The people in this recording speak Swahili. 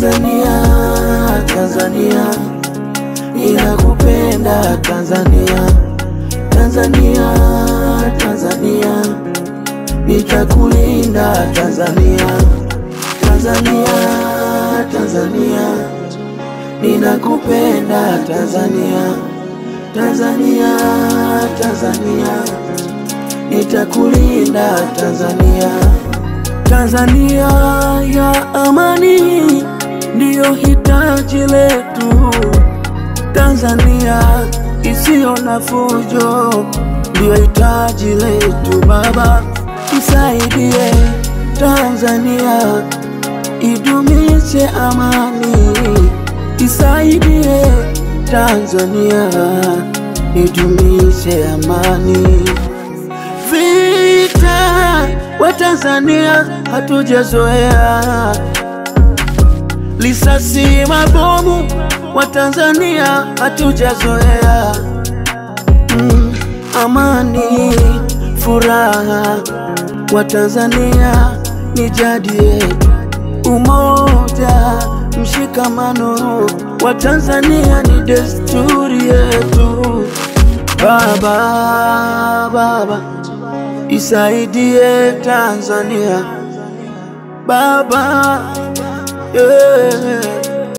Tanzania, Tanzania, ninakupenda Tanzania. Tanzania, Tanzania, nitakulinda Tanzania. Tanzania, Tanzania, ninakupenda Tanzania. Tanzania, Tanzania, nitakulinda Tanzania. Tanzania ya amani ndiyo hitaji letu. Tanzania isiyo na fujo ndiyo hitaji letu. Baba, tusaidie Tanzania idumishe amani. Isaidie Tanzania idumishe amani. Vita wa Tanzania hatujazoea, risasi mabomu wa Tanzania hatujazoea. Amani, furaha wa Tanzania ni jadi yetu. Umoja, mshikamano wa Tanzania ni desturi yetu. Baba, Baba, isaidie Tanzania. Baba, yeah.